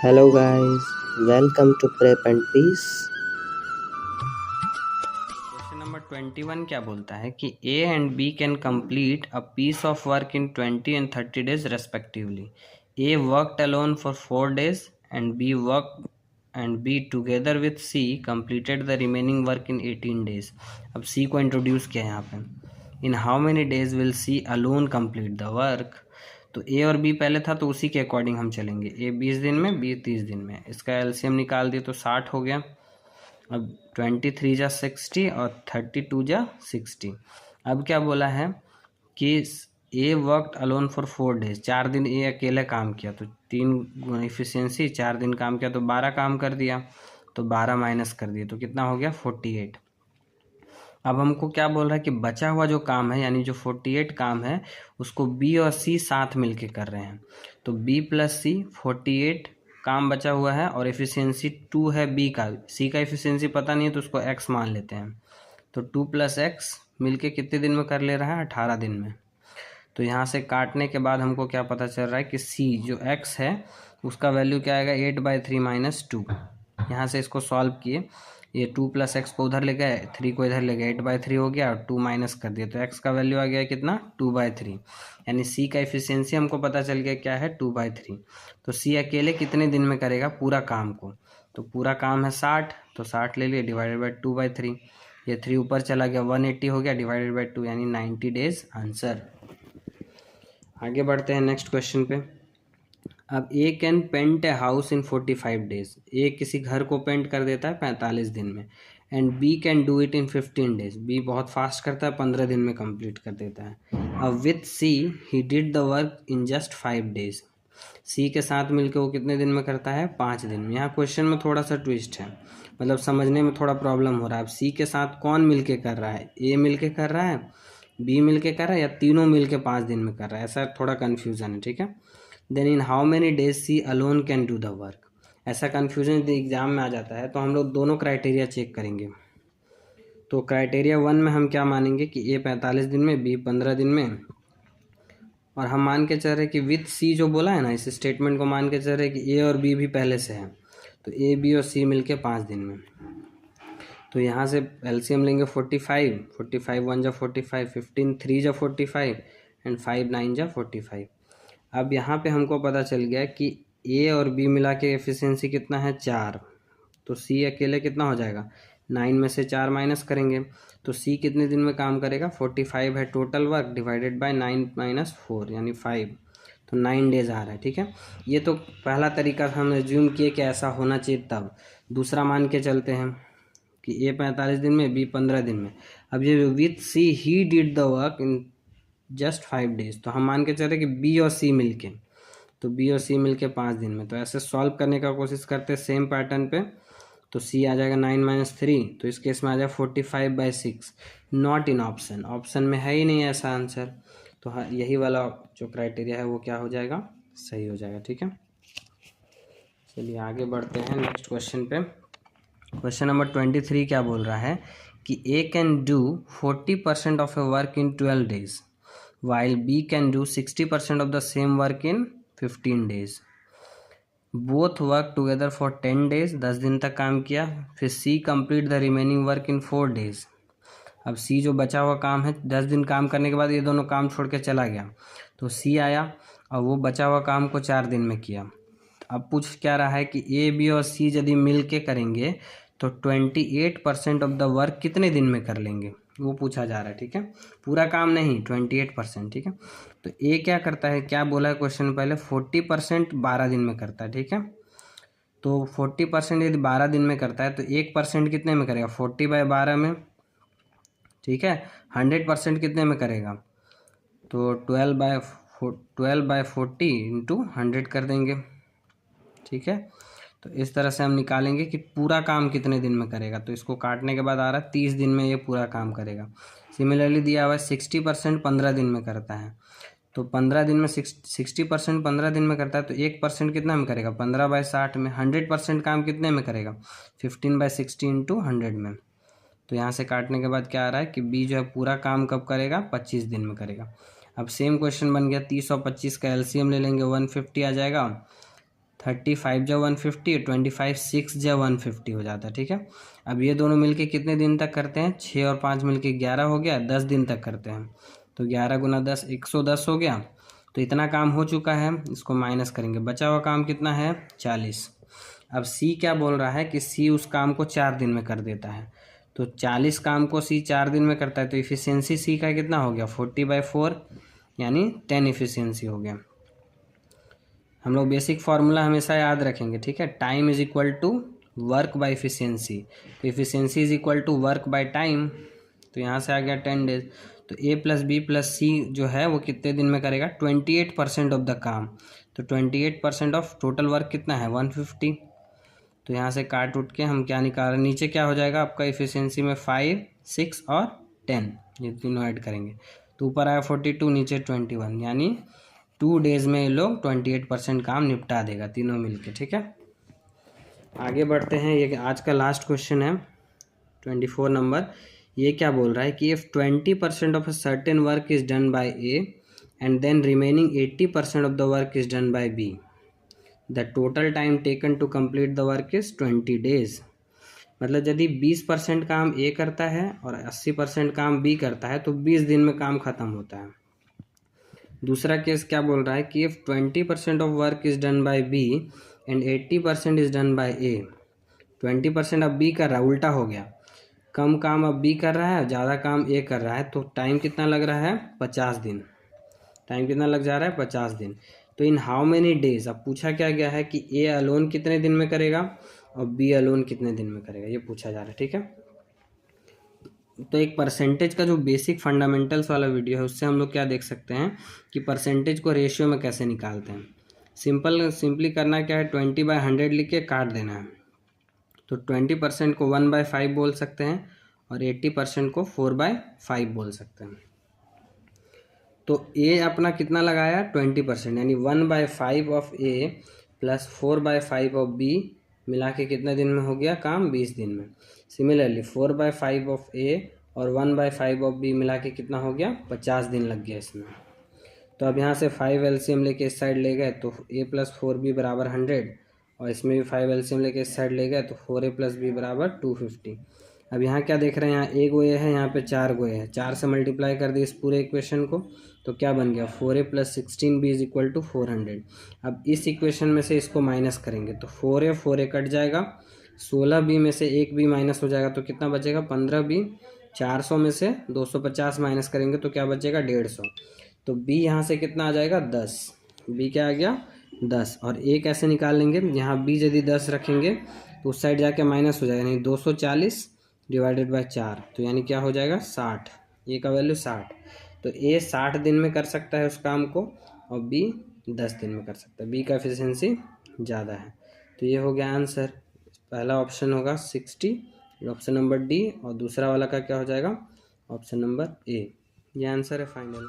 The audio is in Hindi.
Hello guys, welcome to Prep and Peace। Question number 21 क्या बोलता है कि A and B can complete a piece of work in 20 and 30 days respectively. A worked alone for 4 days and B together with C completed the remaining work in 18 days। अब सी को इंट्रोड्यूस किया यहाँ पे। In how many days will C alone complete the work. तो ए और बी पहले था तो उसी के अकॉर्डिंग हम चलेंगे। ए 20 दिन में, बी 30 दिन में। इसका एलसीएम निकाल दिए तो 60 हो गया। अब 23 जा 60 और 32 जा 60। अब क्या बोला है कि ए वर्कड अलोन फॉर 4 days, 4 दिन ए अकेले काम किया, तो 3 इफिशियंसी, 4 दिन काम किया तो 12 काम कर दिया, तो 12 माइनस कर दिए तो कितना हो गया 48। अब हमको क्या बोल रहा है कि बचा हुआ जो काम है यानी जो 48 काम है उसको बी और सी साथ मिलके कर रहे हैं। तो बी प्लस सी 48 काम बचा हुआ है और एफिशिएंसी 2 है बी का। सी का एफिशिएंसी पता नहीं है तो उसको एक्स मान लेते हैं। तो 2 + x मिलके कितने दिन में कर ले रहा है 18 दिन में। तो यहाँ से काटने के बाद हमको क्या पता चल रहा है कि सी जो x है उसका वैल्यू क्या आएगा 8/3 - 2। यहाँ से इसको सॉल्व किए, ये 2 + x को उधर ले गए, 3 को इधर ले गए, 8/3 हो गया और 2 माइनस कर दिया तो x का वैल्यू आ गया कितना 2/3। यानी c का एफिशिएंसी हमको पता चल गया क्या है 2/3। तो c अकेले कितने दिन में करेगा पूरा काम को। तो पूरा काम है 60, तो 60 ले लिए डिवाइडेड बाई 2/3। ये 3 ऊपर चला गया 180 हो गया डिवाइडेड बाई 2 यानी 90 डेज आंसर। आगे बढ़ते हैं नेक्स्ट क्वेश्चन पे। अब A can paint a house in 45 days. A किसी घर को पेंट कर देता है 45 दिन में। And B can do it in 15 days. B बहुत फास्ट करता है, 15 दिन में कंप्लीट कर देता है। अब with C he did the work in just 5 days. C के साथ मिलकर वो कितने दिन में करता है 5 दिन में। यहाँ क्वेश्चन में थोड़ा सा ट्विस्ट है, मतलब समझने में थोड़ा प्रॉब्लम हो रहा है। अब सी के साथ कौन मिलके कर रहा है, ए मिलके कर रहा है, बी मिलके कर रहा है या तीनों मिलके 5 दिन में कर रहा है, ऐसा थोड़ा कन्फ्यूज़न है। ठीक है, then in how many days C alone can do the work. ऐसा कन्फ्यूजन यदि एग्जाम में आ जाता है तो हम लोग दोनों क्राइटेरिया चेक करेंगे। तो क्राइटेरिया 1 में हम क्या मानेंगे कि ए 45 दिन में, बी 15 दिन में, और हम मान के चल रहे कि विथ सी जो बोला है ना, इस स्टेटमेंट को मान के चल रहे कि ए और बी भी पहले से है, तो ए बी और सी मिलके 5 दिन में। तो यहाँ से एलसीएम लेंगे 45, 45 1 जा 45, 15 3 जा 45 एंड 5 9 जा 45। अब यहाँ पे हमको पता चल गया कि ए और बी मिला के एफिशिएंसी कितना है 4, तो सी अकेले कितना हो जाएगा 9 में से 4 माइनस करेंगे तो सी कितने दिन में काम करेगा 45 है टोटल वर्क डिवाइडेड बाय 9 - 4 यानी 5, तो 9 डेज आ रहा है। ठीक है, ये तो पहला तरीका हम एज्यूम किए कि ऐसा होना चाहिए। तब दूसरा मान के चलते हैं कि ए 45 दिन में, बी 15 दिन में। अब ये with C he did the work in just 5 days, तो हम मान के चल रहे कि बी और सी मिलके, तो बी और सी मिलके 5 दिन में। तो ऐसे सॉल्व करने का कोशिश करते हैं सेम पैटर्न पे। तो सी आ जाएगा 9 - 3, तो इस केस में आ जाएगा 45/6। नॉट इन ऑप्शन, ऑप्शन में है ही नहीं ऐसा आंसर। तो हाँ, यही वाला जो क्राइटेरिया है वो क्या हो जाएगा सही हो जाएगा। ठीक है, चलिए आगे बढ़ते हैं नेक्स्ट क्वेश्चन पे। क्वेश्चन नंबर 23 क्या बोल रहा है कि A can do 40% of a work in 12 days while B can do 60% of the same work in 15 days. Both work together for 10 days, 10 दिन तक काम किया। फिर C complete the remaining work in 4 days। अब C जो बचा हुआ काम है 10 दिन काम करने के बाद ये दोनों काम छोड़ के चला गया, तो C आया और वो बचा हुआ काम को 4 दिन में किया। अब पूछ क्या रहा है कि ए बी और सी यदि मिल के करेंगे तो 28% ऑफ द वर्क कितने दिन में कर लेंगे, वो पूछा जा रहा है। ठीक है, पूरा काम नहीं 28%। ठीक है, तो ए क्या करता है, क्या बोला है क्वेश्चन पहले 40% 12 दिन में करता है। ठीक है, तो 40% यदि 12 दिन में करता है तो 1% कितने में करेगा 40/12 में। ठीक है, 100% कितने में करेगा, तो 12/40 इंटू 100 कर देंगे। ठीक है, तो इस तरह से हम निकालेंगे कि पूरा काम कितने दिन में करेगा। तो इसको काटने के बाद आ रहा है 30 दिन में ये पूरा काम करेगा। सिमिलरली दिया हुआ है 60% 15 दिन में करता है, तो 15 दिन में 60% 15 दिन में करता है, तो 1% कितना में करेगा 15/60 में। 100% काम कितने में करेगा 15/60 इंटू 100 में। तो यहाँ से काटने के बाद क्या आ रहा है कि बी जो है पूरा काम कब करेगा 25 दिन में करेगा। अब सेम क्वेश्चन बन गया 30 और 25 का एलसीएम ले लेंगे 150 आ जाएगा। 35 जा 150, 25 6 जा 150 हो जाता है, ठीक है। अब ये दोनों मिलके कितने दिन तक करते हैं, 6 और 5 मिलके 11 हो गया, 10 दिन तक करते हैं। तो 11 गुना 10 110 हो गया। तो इतना काम हो चुका है, इसको माइनस करेंगे, बचा हुआ काम कितना है 40। अब सी क्या बोल रहा है कि सी उस काम को 4 दिन में कर देता है। तो 40 काम को सी 4 दिन में करता है, तो इफिशियंसी सी का कितना हो गया 40/4, यानी 10 इफिशियंसी हो गया। हम लोग बेसिक फार्मूला हमेशा याद रखेंगे, ठीक है। Time is equal to work by efficiency. तो efficiency is equal to work by time. तो यहाँ से आ गया 10 डेज। तो A plus B plus C जो है वो कितने दिन में करेगा, 28% ऑफ द काम। तो 28% ऑफ टोटल वर्क कितना है 150। तो यहाँ से काट उठ के हम क्या निकाल रहे हैं, नीचे क्या हो जाएगा आपका इफिशियंसी में 5 6 और 10, ये तीनों ऐड करेंगे तो ऊपर आया 42, नीचे 21, यानी 2 डेज में ये लोग 28% काम निपटा देगा तीनों मिलके, ठीक है। आगे बढ़ते हैं, ये आज का लास्ट क्वेश्चन है 24 नंबर। ये क्या बोल रहा है कि if 20% of a certain work is done by A and then remaining 80% of the work is done by B, the total time taken to complete the work is 20 days. मतलब यदि 20% काम ए करता है और 80% काम बी करता है तो 20 दिन में काम खत्म होता है। दूसरा केस क्या बोल रहा है कि if 20% of work is done by B and 80% is done by A. 20% अब बी कर रहा है, उल्टा हो गया, कम काम अब बी कर रहा है, ज़्यादा काम ए कर रहा है। तो टाइम कितना लग रहा है 50 दिन। टाइम कितना लग जा रहा है 50 दिन। तो इन हाउ मेनी डेज, अब पूछा क्या गया है कि ए अलोन कितने दिन में करेगा और बी अलोन कितने दिन में करेगा, ये पूछा जा रहा है, ठीक है। तो एक परसेंटेज का जो बेसिक फंडामेंटल्स वाला वीडियो है उससे हम लोग क्या देख सकते हैं कि परसेंटेज को रेशियो में कैसे निकालते हैं। सिंपली करना क्या है, 20/100 लिख के काट देना है। तो 20% को 1/5 बोल सकते हैं और 80% को 4/5 बोल सकते हैं। तो ए अपना कितना लगाया 20%, यानी 1/5 of A plus 4/5 of B मिला के कितने दिन में हो गया काम 20 दिन में। सिमिलरली 4/5 ऑफ ए और 1/5 ऑफ बी मिला के कितना हो गया 50 दिन लग गया इसमें। तो अब यहाँ से 5 एलसीएम लेके इस साइड ले गए तो ए प्लस 4b बराबर 100, और इसमें भी 5 एलसीएम लेके इस साइड ले गए तो 4a प्लस बी बराबर 250। अब यहाँ क्या देख रहे हैं, यहाँ एक गो ए है, यहाँ पे 4 गो ए है, 4 से मल्टीप्लाई कर दी इस पूरे इक्वेशन को तो क्या बन गया 4a plus 16b is equal to 400। अब इस इक्वेशन में से इसको माइनस करेंगे तो 4a कट जाएगा, 16b में से एक बी माइनस हो जाएगा तो कितना बचेगा 15b। 400 में से 250 माइनस करेंगे तो क्या बचेगा 150। तो b यहाँ से कितना आ जाएगा 10, b क्या आ गया 10। और a कैसे निकाल लेंगे, यहाँ b यदि 10 रखेंगे तो उस साइड जाके माइनस हो जाएगा, यानी 240 डिवाइडेड बाय 4, तो यानी क्या हो जाएगा 60, ए का वैल्यू 60। तो ए 60 दिन में कर सकता है उस काम को और बी 10 दिन में कर सकता है, बी का एफिशिएंसी ज़्यादा है। तो ये हो गया आंसर, पहला ऑप्शन होगा 60, ऑप्शन नंबर डी, और दूसरा वाला का क्या हो जाएगा ऑप्शन नंबर ए। ये आंसर है फाइनल।